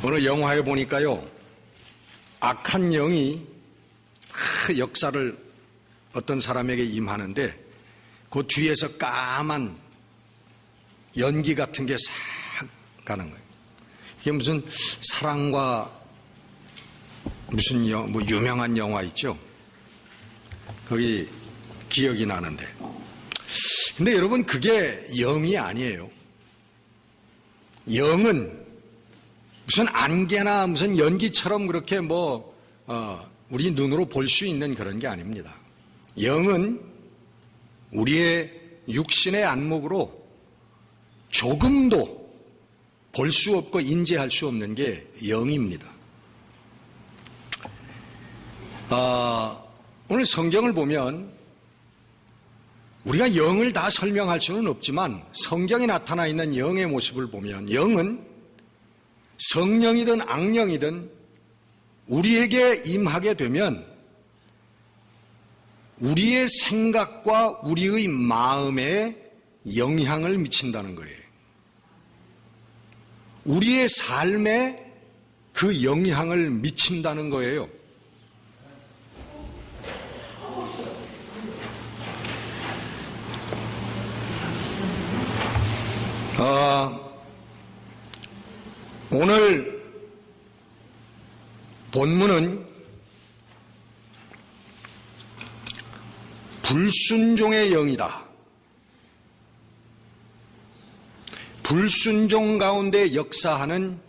어느 영화에 보니까요, 악한 영이 역사를 어떤 사람에게 임하는데 그 뒤에서 까만 연기 같은 게 싹 가는 거예요. 이게 무슨 사랑과 무슨 뭐 유명한 영화 있죠? 거기 기억이 나는데. 근데 여러분, 그게 영이 아니에요. 영은 무슨 안개나 무슨 연기처럼 그렇게 우리 눈으로 볼 수 있는 그런 게 아닙니다. 영은 우리의 육신의 안목으로 조금도 볼 수 없고 인지할 수 없는 게 영입니다. 오늘 성경을 보면 우리가 영을 다 설명할 수는 없지만 성경에 나타나 있는 영의 모습을 보면 영은 성령이든 악령이든 우리에게 임하게 되면 우리의 생각과 우리의 마음에 영향을 미친다는 거예요. 우리의 삶에 그 영향을 미친다는 거예요. 오늘 본문은 불순종의 영이다. 불순종 가운데 역사하는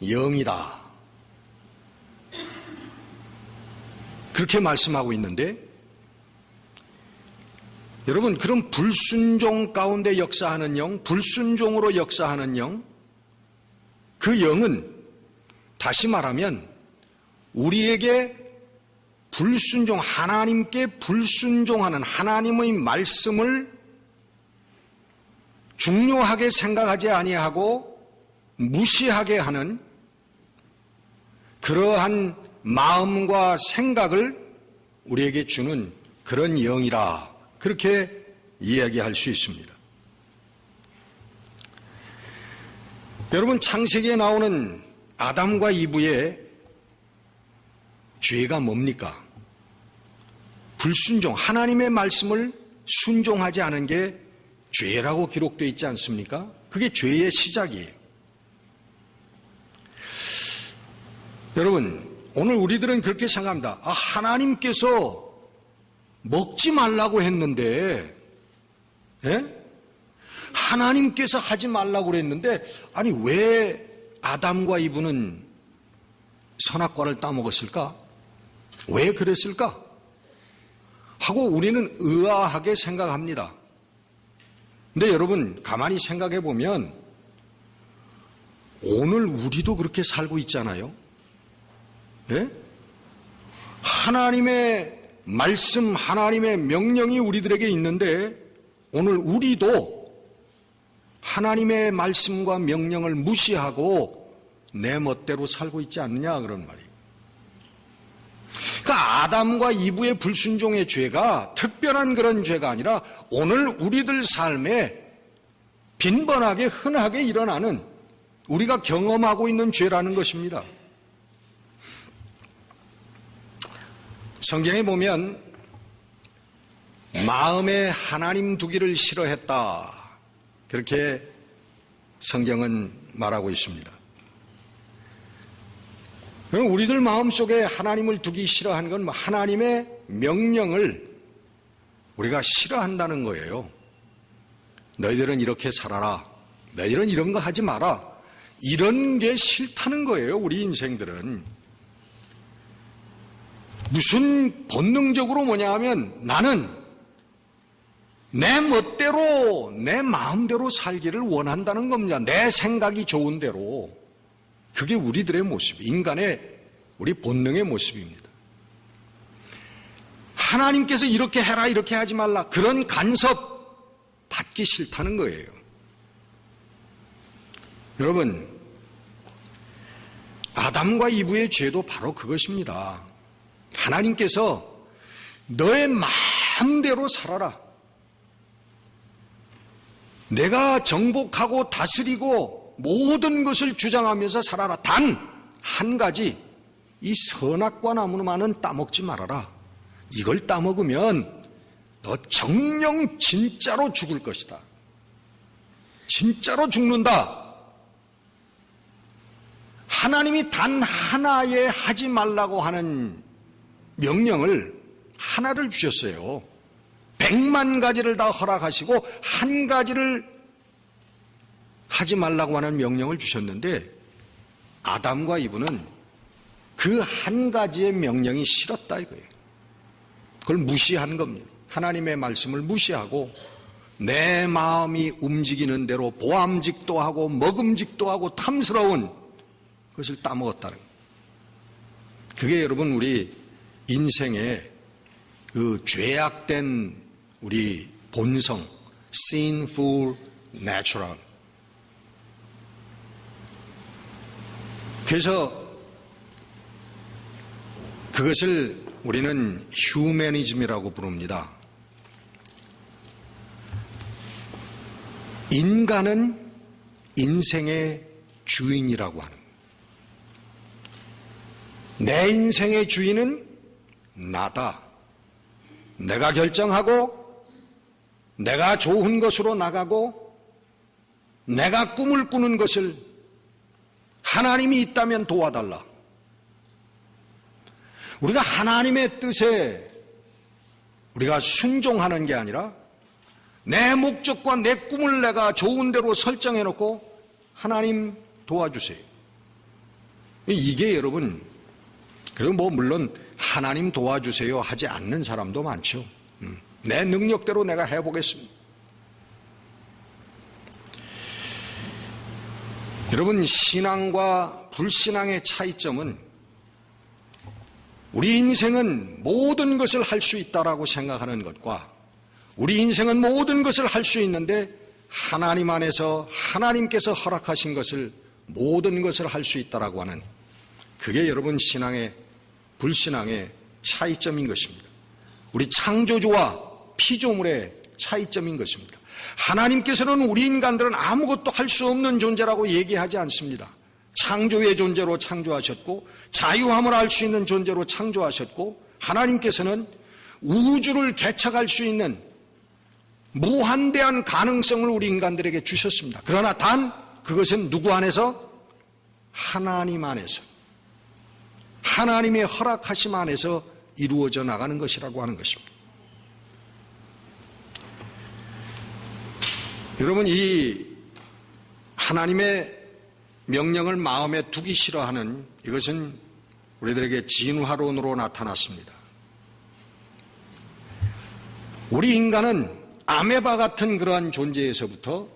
영이다. 그렇게 말씀하고 있는데, 여러분, 그럼 불순종 가운데 역사하는 영, 불순종으로 역사하는 영, 그 영은 다시 말하면 우리에게 하나님께 불순종하는 하나님의 말씀을 중요하게 생각하지 아니하고 무시하게 하는 그러한 마음과 생각을 우리에게 주는 그런 영이라, 그렇게 이야기할 수 있습니다. 여러분, 창세기에 나오는 아담과 이브의 죄가 뭡니까? 불순종, 하나님의 말씀을 순종하지 않은 게 죄라고 기록되어 있지 않습니까? 그게 죄의 시작이에요. 여러분, 오늘 우리들은 그렇게 생각합니다. 하나님께서 먹지 말라고 했는데, 하나님께서 하지 말라고 그랬는데, 아니 왜 아담과 이브는 선악과를 따먹었을까? 왜 그랬을까? 하고 우리는 의아하게 생각합니다. 근데 여러분, 가만히 생각해 보면 오늘 우리도 그렇게 살고 있잖아요. 하나님의 말씀, 하나님의 명령이 우리들에게 있는데 오늘 우리도 하나님의 말씀과 명령을 무시하고 내 멋대로 살고 있지 않느냐, 그런 말이에요. 그러니까 아담과 이브의 불순종의 죄가 특별한 그런 죄가 아니라 오늘 우리들 삶에 빈번하게 흔하게 일어나는, 우리가 경험하고 있는 죄라는 것입니다. 성경에 보면 마음에 하나님 두기를 싫어했다, 그렇게 성경은 말하고 있습니다. 그럼 우리들 마음속에 하나님을 두기 싫어하는 건 하나님의 명령을 우리가 싫어한다는 거예요. 너희들은 이렇게 살아라, 너희들은 이런 거 하지 마라, 이런 게 싫다는 거예요. 우리 인생들은 무슨 본능적으로 뭐냐 하면 나는 내 멋대로 내 마음대로 살기를 원한다는 겁니다. 내 생각이 좋은 대로. 그게 우리들의 모습, 인간의 우리 본능의 모습입니다. 하나님께서 이렇게 해라, 이렇게 하지 말라, 그런 간섭 받기 싫다는 거예요. 여러분, 아담과 이브의 죄도 바로 그것입니다. 하나님께서 너의 마음대로 살아라, 내가 정복하고 다스리고 모든 것을 주장하면서 살아라. 단 한 가지, 이 선악과 나무만은 따먹지 말아라. 이걸 따먹으면 너 정녕 진짜로 죽을 것이다. 진짜로 죽는다. 하나님이 단 하나의 하지 말라고 하는 명령을 하나를 주셨어요. 100만 가지를 다 허락하시고 한 가지를 하지 말라고 하는 명령을 주셨는데 아담과 이브는 그 한 가지의 명령이 싫었다 이거예요. 그걸 무시한 겁니다. 하나님의 말씀을 무시하고 내 마음이 움직이는 대로 보암직도 하고 먹음직도 하고 탐스러운 그것을 따먹었다는 거예요. 그게 여러분 우리 인생의 그 죄악된 우리 본성, sinful natural. 그래서 그것을 우리는 휴머니즘이라고 부릅니다. 인간은 인생의 주인이라고 하는, 내 인생의 주인은 나다. 내가 결정하고 내가 좋은 것으로 나가고 내가 꿈을 꾸는 것을 하나님이 있다면 도와달라. 우리가 하나님의 뜻에 우리가 순종하는 게 아니라 내 목적과 내 꿈을 내가 좋은 대로 설정해 놓고 하나님 도와주세요. 이게 여러분, 그리고 뭐 물론 하나님 도와주세요 하지 않는 사람도 많죠. 내 능력대로 내가 해보겠습니다. 여러분, 신앙과 불신앙의 차이점은 우리 인생은 모든 것을 할 수 있다라고 생각하는 것과 우리 인생은 모든 것을 할 수 있는데 하나님 안에서 하나님께서 허락하신 것을 모든 것을 할 수 있다라고 하는, 그게 여러분 신앙의 불신앙의 차이점인 것입니다. 우리 창조주와 피조물의 차이점인 것입니다. 하나님께서는 우리 인간들은 아무것도 할 수 없는 존재라고 얘기하지 않습니다. 창조의 존재로 창조하셨고 자유함을 알 수 있는 존재로 창조하셨고 하나님께서는 우주를 개척할 수 있는 무한대한 가능성을 우리 인간들에게 주셨습니다. 그러나 단 그것은 누구 안에서? 하나님 안에서, 하나님의 허락하심 안에서 이루어져 나가는 것이라고 하는 것입니다. 여러분, 이 하나님의 명령을 마음에 두기 싫어하는 이것은 우리들에게 진화론으로 나타났습니다. 우리 인간은 아메바 같은 그러한 존재에서부터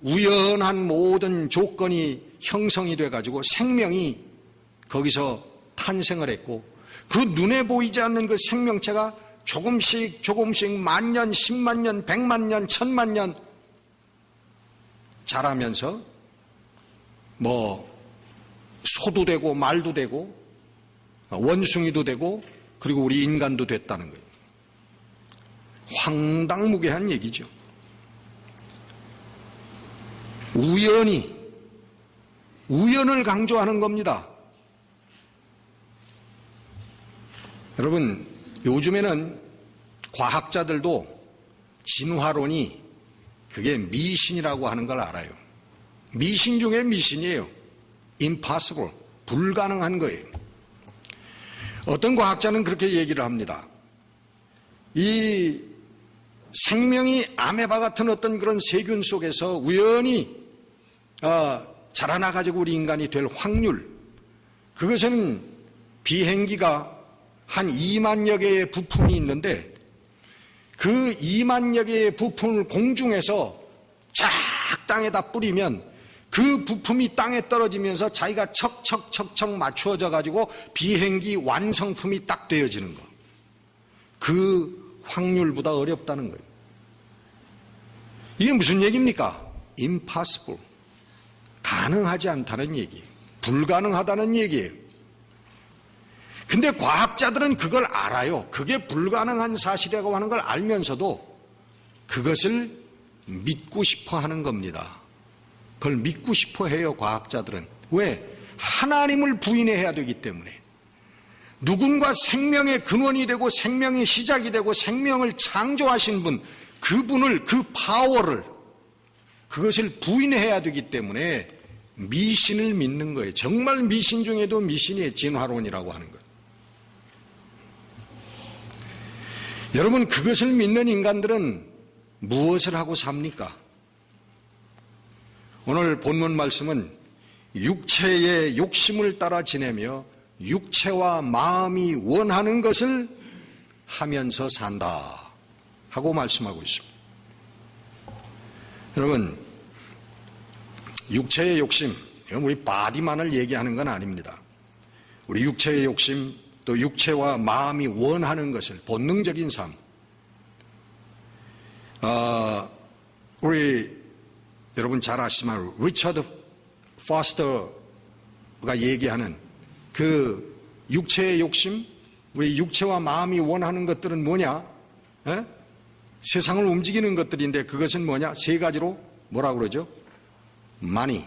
우연한 모든 조건이 형성이 돼가지고 생명이 거기서 탄생을 했고, 그 눈에 보이지 않는 그 생명체가 조금씩 조금씩 만년, 10만 년, 100만 년, 1000만 년 자라면서 뭐 소도 되고 말도 되고 원숭이도 되고 그리고 우리 인간도 됐다는 거예요. 황당무계한 얘기죠. 우연을 강조하는 겁니다. 여러분, 요즘에는 과학자들도 진화론이 그게 미신이라고 하는 걸 알아요. 미신 중에 미신이에요. impossible, 불가능한 거예요. 어떤 과학자는 그렇게 얘기를 합니다. 이 생명이 아메바 같은 어떤 그런 세균 속에서 우연히 자라나가지고 우리 인간이 될 확률, 그것은 비행기가 한 2만여 개의 부품이 있는데 그 2만여 개의 부품을 공중에서 쫙 땅에다 뿌리면 그 부품이 땅에 떨어지면서 자기가 척척척척 맞추어져 가지고 비행기 완성품이 딱 되어지는 거. 그 확률보다 어렵다는 거예요. 이게 무슨 얘기입니까? impossible. 가능하지 않다는 얘기예요. 불가능하다는 얘기예요. 근데 과학자들은 그걸 알아요. 그게 불가능한 사실이라고 하는 걸 알면서도 그것을 믿고 싶어 하는 겁니다. 그걸 믿고 싶어 해요, 과학자들은. 왜? 하나님을 부인해야 되기 때문에. 누군가 생명의 근원이 되고 생명의 시작이 되고 생명을 창조하신 분, 그분을, 그 파워를, 그것을 부인해야 되기 때문에 미신을 믿는 거예요. 정말 미신 중에도 미신이 진화론이라고 하는 거예요. 여러분, 그것을 믿는 인간들은 무엇을 하고 삽니까? 오늘 본문 말씀은 육체의 욕심을 따라 지내며 육체와 마음이 원하는 것을 하면서 산다 하고 말씀하고 있습니다. 여러분, 육체의 욕심, 이건 우리 바디만을 얘기하는 건 아닙니다. 우리 육체의 욕심, 또 육체와 마음이 원하는 것을, 본능적인 삶. 우리 여러분 잘 아시지만 리처드 포스터가 얘기하는 그 육체의 욕심, 우리 육체와 마음이 원하는 것들은 뭐냐? 에? 세상을 움직이는 것들인데 그것은 뭐냐? 세 가지로 뭐라고 그러죠? money,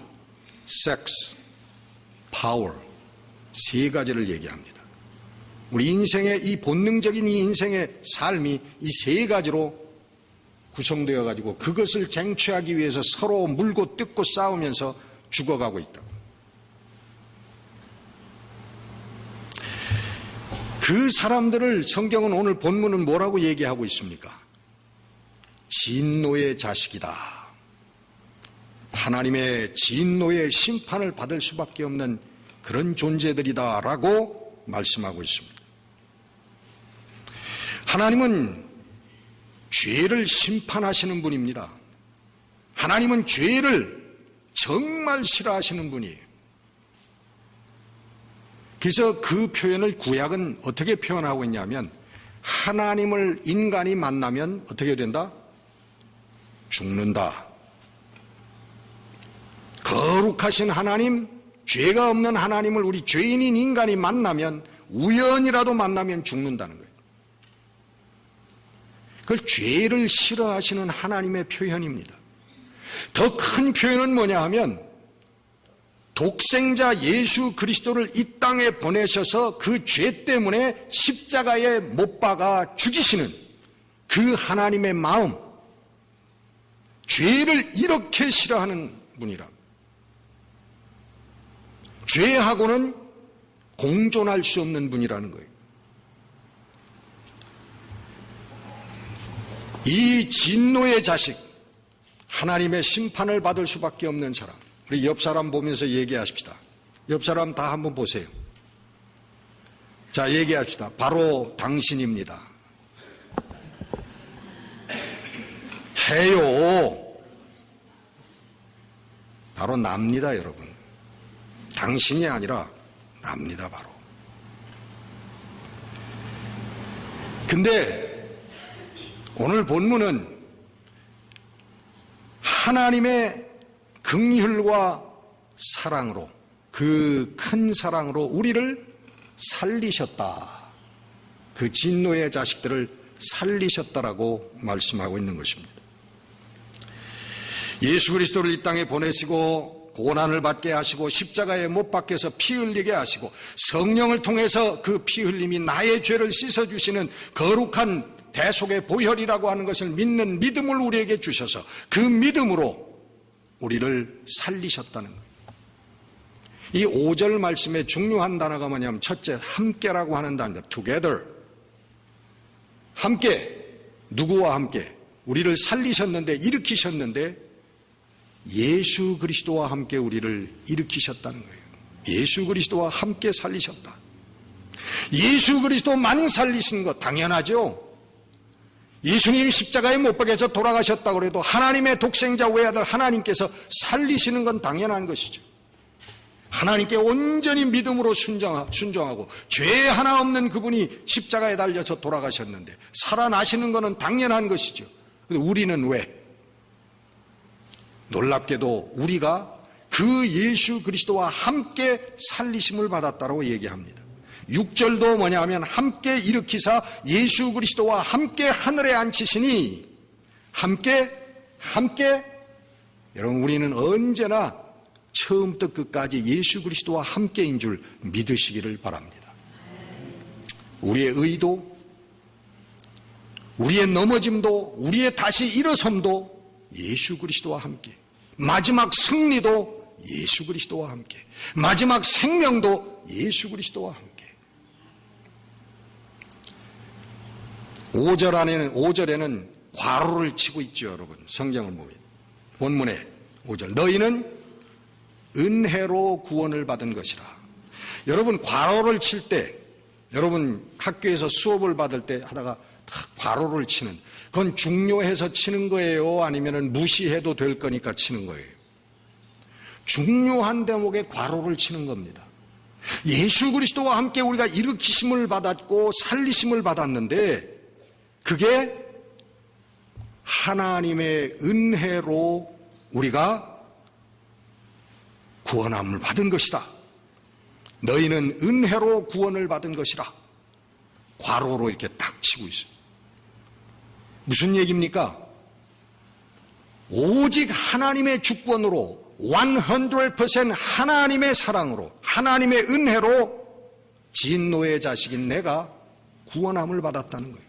sex, power. 세 가지를 얘기합니다. 우리 인생의 이 본능적인 이 인생의 삶이 이 세 가지로 구성되어 가지고 그것을 쟁취하기 위해서 서로 물고 뜯고 싸우면서 죽어가고 있다. 그 사람들을 성경은 오늘 본문은 뭐라고 얘기하고 있습니까? 진노의 자식이다. 하나님의 진노의 심판을 받을 수밖에 없는 그런 존재들이다라고 말씀하고 있습니다. 하나님은 죄를 심판하시는 분입니다. 하나님은 죄를 정말 싫어하시는 분이에요. 그래서 그 표현을 구약은 어떻게 표현하고 있냐면 하나님을 인간이 만나면 어떻게 된다? 죽는다. 거룩하신 하나님, 죄가 없는 하나님을 우리 죄인인 인간이 만나면 우연이라도 만나면 죽는다는 거예요. 그걸 죄를 싫어하시는 하나님의 표현입니다. 더 큰 표현은 뭐냐 하면 독생자 예수 그리스도를 이 땅에 보내셔서 그 죄 때문에 십자가에 못 박아 죽이시는 그 하나님의 마음, 죄를 이렇게 싫어하는 분이라. 죄하고는 공존할 수 없는 분이라는 거예요. 이 진노의 자식, 하나님의 심판을 받을 수밖에 없는 사람, 우리 옆 사람 보면서 얘기하십시다. 옆 사람 다 한번 보세요. 자, 얘기합시다. 바로 당신입니다. 해요. 바로 납니다, 여러분. 당신이 아니라 납니다, 바로. 근데 오늘 본문은 하나님의 긍휼과 사랑으로, 그 큰 사랑으로 우리를 살리셨다. 그 진노의 자식들을 살리셨다라고 말씀하고 있는 것입니다. 예수 그리스도를 이 땅에 보내시고 고난을 받게 하시고 십자가에 못 박혀서 피 흘리게 하시고 성령을 통해서 그 피 흘림이 나의 죄를 씻어주시는 거룩한 대속의 보혈이라고 하는 것을 믿는 믿음을 우리에게 주셔서 그 믿음으로 우리를 살리셨다는 거예요. 이 5절 말씀의 중요한 단어가 뭐냐면 첫째, 함께라고 하는 단어입니다. together. 함께. 누구와 함께? 우리를 살리셨는데, 일으키셨는데 예수 그리스도와 함께 우리를 일으키셨다는 거예요. 예수 그리스도와 함께 살리셨다. 예수 그리스도만 살리신 것 당연하죠. 예수님이 십자가에 못 박혀서 돌아가셨다고 해도 하나님의 독생자 외아들 하나님께서 살리시는 건 당연한 것이죠. 하나님께 온전히 믿음으로 순종하고 죄 하나 없는 그분이 십자가에 달려서 돌아가셨는데 살아나시는 것은 당연한 것이죠. 그런데 우리는 왜? 놀랍게도 우리가 그 예수 그리스도와 함께 살리심을 받았다고 얘기합니다. 6절도 뭐냐 하면 함께 일으키사 예수 그리스도와 함께 하늘에 앉히시니 함께 여러분, 우리는 언제나 처음부터 끝까지 예수 그리스도와 함께인 줄 믿으시기를 바랍니다. 우리의 의도, 우리의 넘어짐도, 우리의 다시 일어섬도 예수 그리스도와 함께, 마지막 승리도 예수 그리스도와 함께, 마지막 생명도 예수 그리스도와 함께. 5절에는 괄호를 치고 있죠, 여러분. 성경을 보면 본문에 5절, 너희는 은혜로 구원을 받은 것이라. 여러분, 괄호를 칠 때, 여러분 학교에서 수업을 받을 때 하다가 괄호를 치는, 그건 중요해서 치는 거예요? 아니면 무시해도 될 거니까 치는 거예요? 중요한 대목에 괄호를 치는 겁니다. 예수 그리스도와 함께 우리가 일으키심을 받았고 살리심을 받았는데, 그게 하나님의 은혜로 우리가 구원함을 받은 것이다. 너희는 은혜로 구원을 받은 것이라. 괄호로 이렇게 딱 치고 있어요. 무슨 얘기입니까? 오직 하나님의 주권으로 100% 하나님의 사랑으로, 하나님의 은혜로 진노의 자식인 내가 구원함을 받았다는 거예요.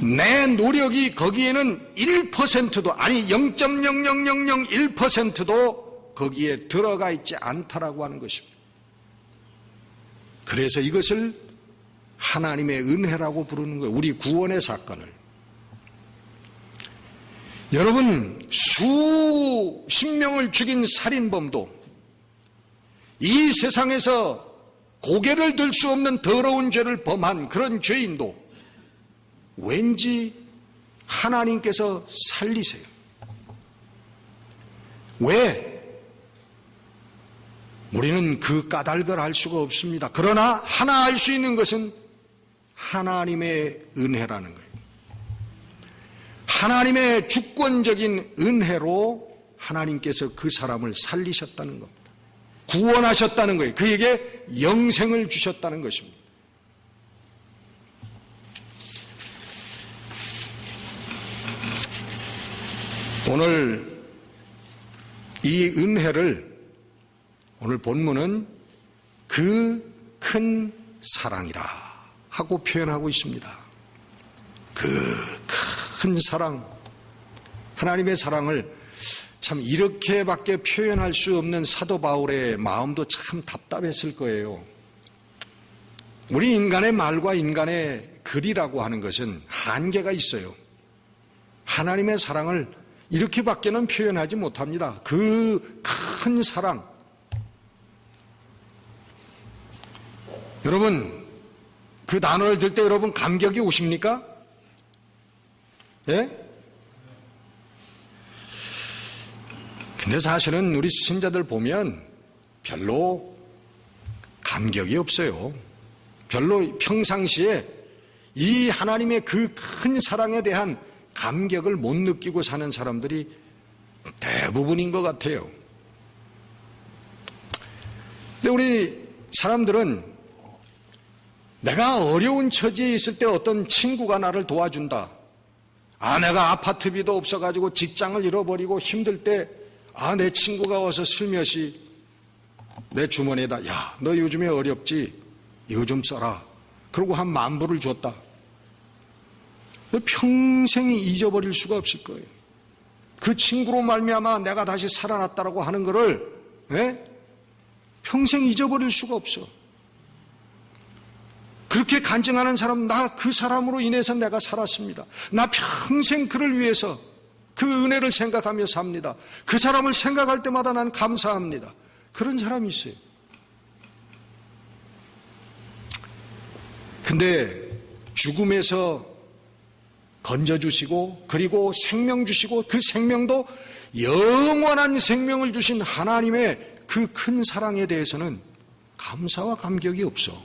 내 노력이 거기에는 1%도, 아니 0.00001%도 거기에 들어가 있지 않다라고 하는 것입니다. 그래서 이것을 하나님의 은혜라고 부르는 거예요. 우리 구원의 사건을. 여러분, 수십 명을 죽인 살인범도, 이 세상에서 고개를 들 수 없는 더러운 죄를 범한 그런 죄인도 왠지 하나님께서 살리세요. 왜? 우리는 그 까닭을 알 수가 없습니다. 그러나 하나 알 수 있는 것은 하나님의 은혜라는 거예요. 하나님의 주권적인 은혜로 하나님께서 그 사람을 살리셨다는 겁니다. 구원하셨다는 거예요. 그에게 영생을 주셨다는 것입니다. 오늘 이 은혜를, 오늘 본문은 그 큰 사랑이라 하고 표현하고 있습니다. 그 큰 사랑, 하나님의 사랑을 참 이렇게밖에 표현할 수 없는 사도 바울의 마음도 참 답답했을 거예요. 우리 인간의 말과 인간의 글이라고 하는 것은 한계가 있어요. 하나님의 사랑을 이렇게밖에는 표현하지 못합니다. 그 큰 사랑. 여러분, 그 단어를 들 때 여러분 감격이 오십니까? 예? 근데 사실은 우리 신자들 보면 별로 감격이 없어요. 별로 평상시에 이 하나님의 그 큰 사랑에 대한 감격을 못 느끼고 사는 사람들이 대부분인 것 같아요. 근데 우리 사람들은 내가 어려운 처지에 있을 때 어떤 친구가 나를 도와준다. 내가 아파트비도 없어가지고 직장을 잃어버리고 힘들 때, 내 친구가 와서 슬며시 내 주머니에다, 야, 너 요즘에 어렵지? 이거 좀 써라. 그러고 한 10,000불을 줬다. 평생이 잊어버릴 수가 없을 거예요. 그 친구로 말미암아 내가 다시 살아났다라고 하는 거를 평생 잊어버릴 수가 없어. 그렇게 간증하는 사람, 나 그 사람으로 인해서 내가 살았습니다. 나 평생 그를 위해서 그 은혜를 생각하며 삽니다. 그 사람을 생각할 때마다 난 감사합니다. 그런 사람이 있어요. 근데 죽음에서 건져주시고 그리고 생명 주시고 그 생명도 영원한 생명을 주신 하나님의 그 큰 사랑에 대해서는 감사와 감격이 없어.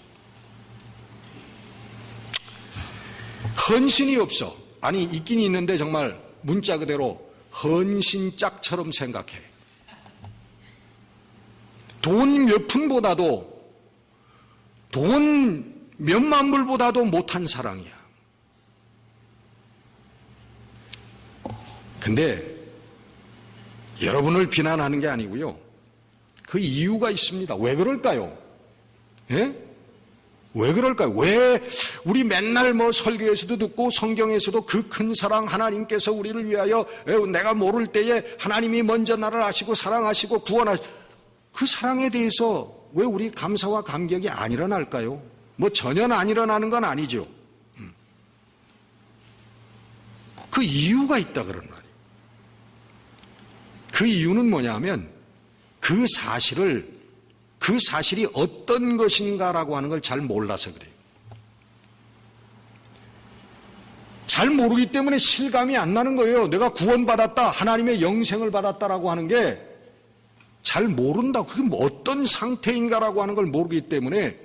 헌신이 없어. 아니, 있긴 있는데 정말 문자 그대로 헌신짝처럼 생각해. 돈 몇 푼보다도, 돈 몇만 불보다도 못한 사랑이야. 근데 여러분을 비난하는 게 아니고요. 그 이유가 있습니다. 왜 그럴까요? 예? 왜 그럴까요? 왜 우리 맨날 뭐 설교에서도 듣고 성경에서도 그 큰 사랑 하나님께서 우리를 위하여 내가 모를 때에 하나님이 먼저 나를 아시고 사랑하시고 구원하시고 그 사랑에 대해서 왜 우리 감사와 감격이 안 일어날까요? 뭐 전혀 안 일어나는 건 아니죠. 그 이유가 있다 그런 말이에요. 그 이유는 뭐냐면 그 사실이 어떤 것인가라고 하는 걸 잘 몰라서 그래요. 잘 모르기 때문에 실감이 안 나는 거예요. 내가 구원받았다, 하나님의 영생을 받았다라고 하는 게 잘 모른다. 그게 뭐 어떤 상태인가라고 하는 걸 모르기 때문에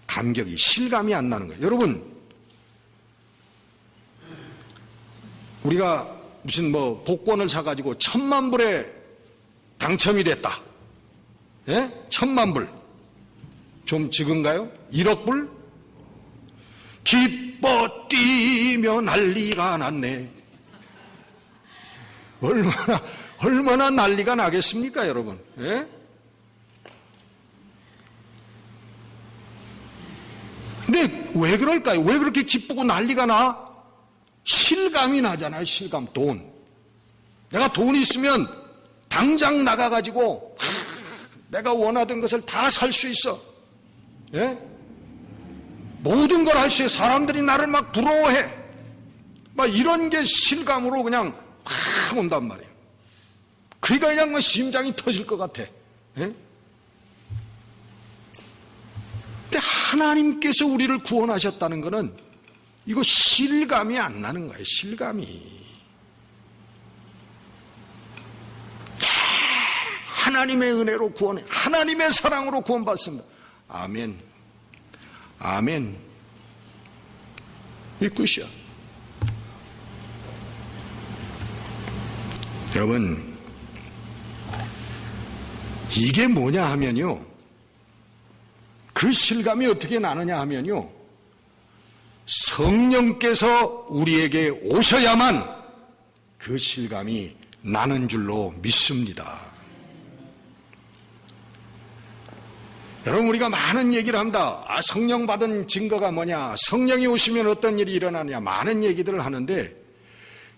감격이, 실감이 안 나는 거예요. 여러분, 우리가 무슨 뭐 복권을 사가지고 1,000만 불에 당첨이 됐다. 예? 1,000만 불. 좀 적은가요? 1억 불? 기뻐 뛰며 난리가 났네. 얼마나 난리가 나겠습니까, 여러분? 예? 근데 왜 그럴까요? 왜 그렇게 기쁘고 난리가 나? 실감이 나잖아요, 실감. 돈. 내가 돈이 있으면 당장 나가가지고 내가 원하던 것을 다 살 수 있어. 예? 모든 걸 할 수 있어. 사람들이 나를 막 부러워해. 막 이런 게 실감으로 그냥 팍 온단 말이에요. 그러니까 그냥 뭐 심장이 터질 것 같아. 예? 근데 하나님께서 우리를 구원하셨다는 것은 이거 실감이 안 나는 거예요. 실감이. 하나님의 은혜로 구원해. 하나님의 사랑으로 구원받습니다. 아멘. 아멘. 이 끝이야. 여러분, 이게 뭐냐 하면요. 그 실감이 어떻게 나느냐 하면요. 성령께서 우리에게 오셔야만 그 실감이 나는 줄로 믿습니다. 여러분, 우리가 많은 얘기를 합니다. 성령 받은 증거가 뭐냐? 성령이 오시면 어떤 일이 일어나느냐? 많은 얘기들을 하는데,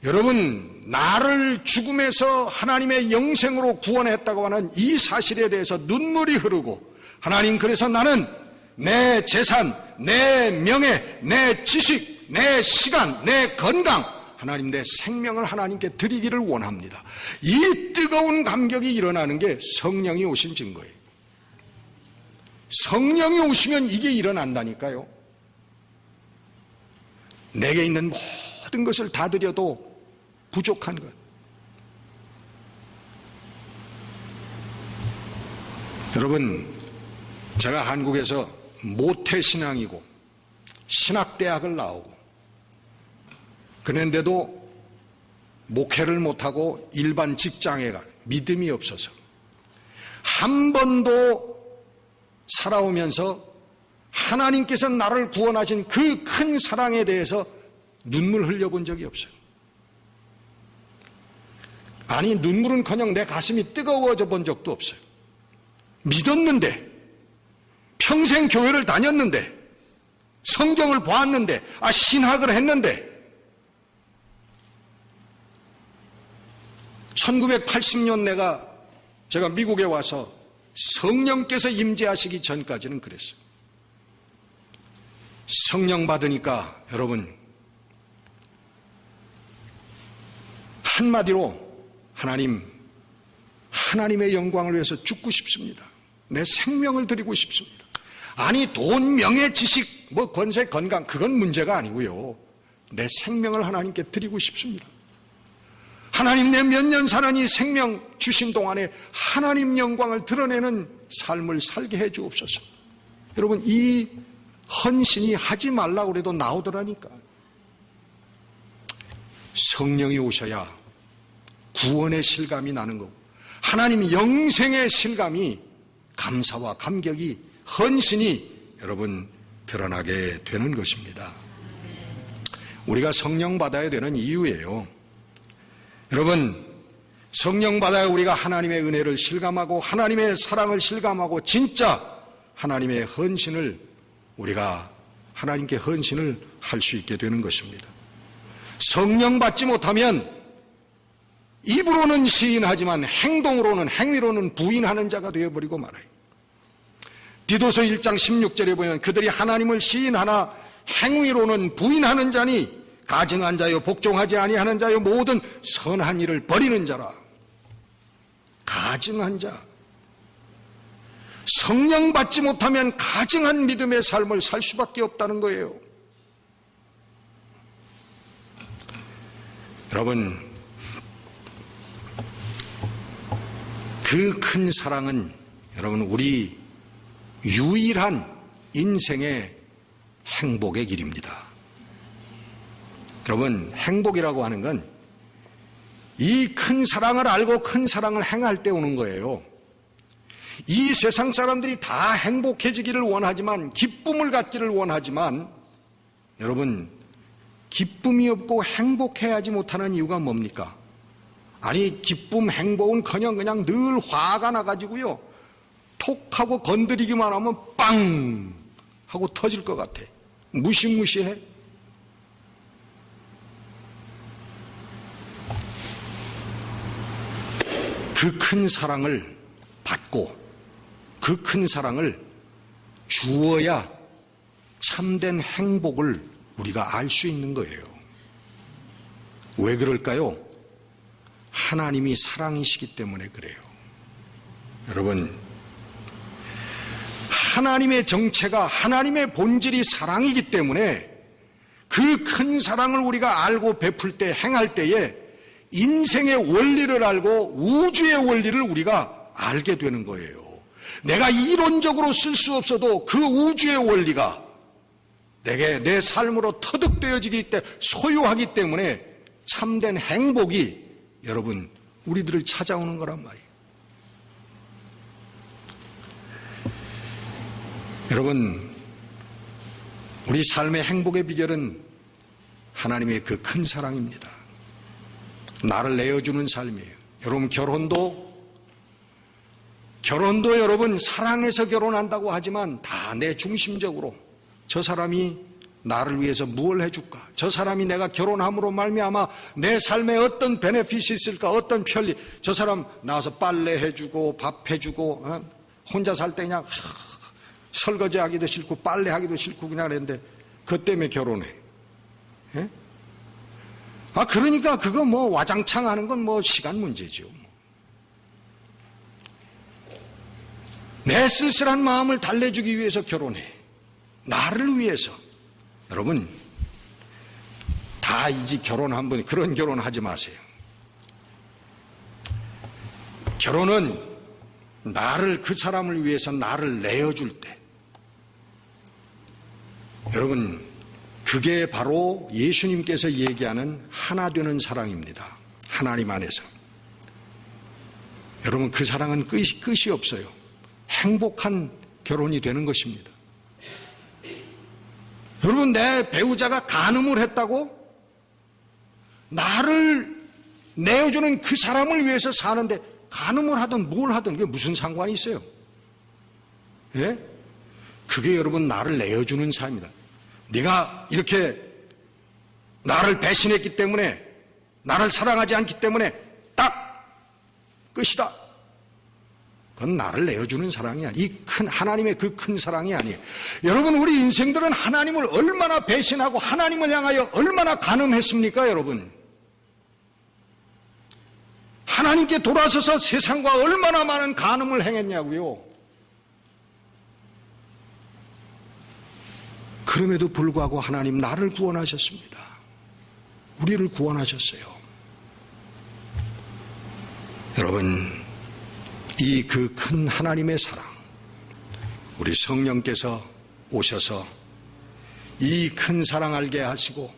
여러분, 나를 죽음에서 하나님의 영생으로 구원했다고 하는 이 사실에 대해서 눈물이 흐르고, 하나님, 그래서 나는 내 재산, 내 명예, 내 지식, 내 시간, 내 건강, 하나님 내 생명을 하나님께 드리기를 원합니다. 이 뜨거운 감격이 일어나는 게 성령이 오신 증거예요. 성령이 오시면 이게 일어난다니까요. 내게 있는 모든 것을 다 드려도 부족한 것. 여러분, 제가 한국에서 모태신앙이고 신학대학을 나오고 그런데도 목회를 못하고 일반 직장에 가 믿음이 없어서 한 번도 살아오면서 하나님께서 나를 구원하신 그 큰 사랑에 대해서 눈물 흘려본 적이 없어요. 아니, 눈물은커녕 내 가슴이 뜨거워져 본 적도 없어요. 믿었는데, 평생 교회를 다녔는데, 성경을 보았는데, 신학을 했는데, 1980년 제가 미국에 와서 성령께서 임재하시기 전까지는 그랬어요. 성령 받으니까 여러분, 한마디로 하나님의 영광을 위해서 죽고 싶습니다. 내 생명을 드리고 싶습니다. 아니, 돈, 명예, 지식, 권세, 건강, 그건 문제가 아니고요. 내 생명을 하나님께 드리고 싶습니다. 하나님, 내 몇 년 사느니 생명 주신 동안에 하나님 영광을 드러내는 삶을 살게 해 주옵소서. 여러분, 이 헌신이 하지 말라고 그래도 나오더라니까. 성령이 오셔야 구원의 실감이 나는 거고, 하나님 영생의 실감이, 감사와 감격이, 헌신이 여러분 드러나게 되는 것입니다. 우리가 성령 받아야 되는 이유예요. 여러분, 성령 받아야 우리가 하나님의 은혜를 실감하고 하나님의 사랑을 실감하고 진짜 하나님의 헌신을 우리가 하나님께 헌신을 할 수 있게 되는 것입니다. 성령 받지 못하면 입으로는 시인하지만 행동으로는 행위로는 부인하는 자가 되어버리고 말아요. 디도서 1장 16절에 보면 그들이 하나님을 시인하나 행위로는 부인하는 자니 가증한 자요 복종하지 아니하는 자요 모든 선한 일을 버리는 자라. 가증한 자. 성령 받지 못하면 가증한 믿음의 삶을 살 수밖에 없다는 거예요. 여러분, 그 큰 사랑은 여러분 우리 유일한 인생의 행복의 길입니다. 여러분, 행복이라고 하는 건 이 큰 사랑을 알고 큰 사랑을 행할 때 오는 거예요. 이 세상 사람들이 다 행복해지기를 원하지만, 기쁨을 갖기를 원하지만, 여러분, 기쁨이 없고 행복해하지 못하는 이유가 뭡니까? 아니, 기쁨, 행복은커녕 그냥 늘 화가 나가지고요, 톡 하고 건드리기만 하면 빵 하고 터질 것 같아. 무시무시해. 그 큰 사랑을 받고 그 큰 사랑을 주어야 참된 행복을 우리가 알 수 있는 거예요. 왜 그럴까요? 하나님이 사랑이시기 때문에 그래요. 여러분, 하나님의 정체가, 하나님의 본질이 사랑이기 때문에 그 큰 사랑을 우리가 알고 베풀 때, 행할 때에 인생의 원리를 알고 우주의 원리를 우리가 알게 되는 거예요. 내가 이론적으로 쓸 수 없어도 그 우주의 원리가 내게 내 삶으로 터득되어지기 때문에, 소유하기 때문에 참된 행복이 여러분 우리들을 찾아오는 거란 말이에요. 여러분, 우리 삶의 행복의 비결은 하나님의 그 큰 사랑입니다. 나를 내어주는 삶이에요. 여러분, 결혼도 여러분 사랑해서 결혼한다고 하지만 다 내 중심적으로 저 사람이 나를 위해서 무엇을 해줄까? 저 사람이 내가 결혼함으로 말미암아 내 삶에 어떤 베네핏이 있을까? 어떤 편리? 저 사람 나와서 빨래 해주고 밥 해주고, 혼자 살 때 그냥 설거지하기도 싫고 빨래하기도 싫고 그냥 그랬는데 그것 때문에 결혼해. 예? 그러니까 그거 뭐 와장창 하는 건 뭐 시간 문제죠. 내 쓸쓸한 마음을 달래주기 위해서 결혼해. 나를 위해서. 여러분, 다 이제 결혼 한 번, 그런 결혼 하지 마세요. 결혼은 나를, 그 사람을 위해서 나를 내어줄 때. 여러분, 그게 바로 예수님께서 얘기하는 하나 되는 사랑입니다. 하나님 안에서. 여러분, 그 사랑은 끝이 없어요. 행복한 결혼이 되는 것입니다. 여러분, 내 배우자가 간음을 했다고 나를 내어주는 그 사람을 위해서 사는데 간음을 하든 뭘 하든 그게 무슨 상관이 있어요? 예? 그게 여러분 나를 내어주는 삶이다. 네가 이렇게 나를 배신했기 때문에, 나를 사랑하지 않기 때문에 딱 끝이다. 그건 나를 내어주는 사랑이 아니에요. 이 큰 하나님의 그 큰 사랑이 아니에요. 여러분, 우리 인생들은 하나님을 얼마나 배신하고 하나님을 향하여 얼마나 간음했습니까, 여러분? 하나님께 돌아서서 세상과 얼마나 많은 간음을 행했냐고요. 그럼에도 불구하고 하나님 나를 구원하셨습니다. 우리를 구원하셨어요. 여러분, 이 그 큰 하나님의 사랑, 우리 성령께서 오셔서 이 큰 사랑 알게 하시고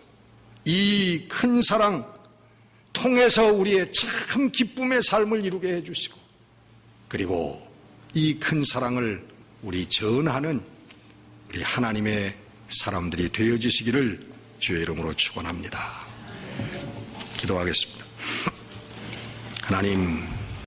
이 큰 사랑 통해서 우리의 참 기쁨의 삶을 이루게 해주시고, 그리고 이 큰 사랑을 우리 전하는 우리 하나님의 사람들이 되어지시기를 주의 이름으로 축원합니다. 기도하겠습니다. 하나님,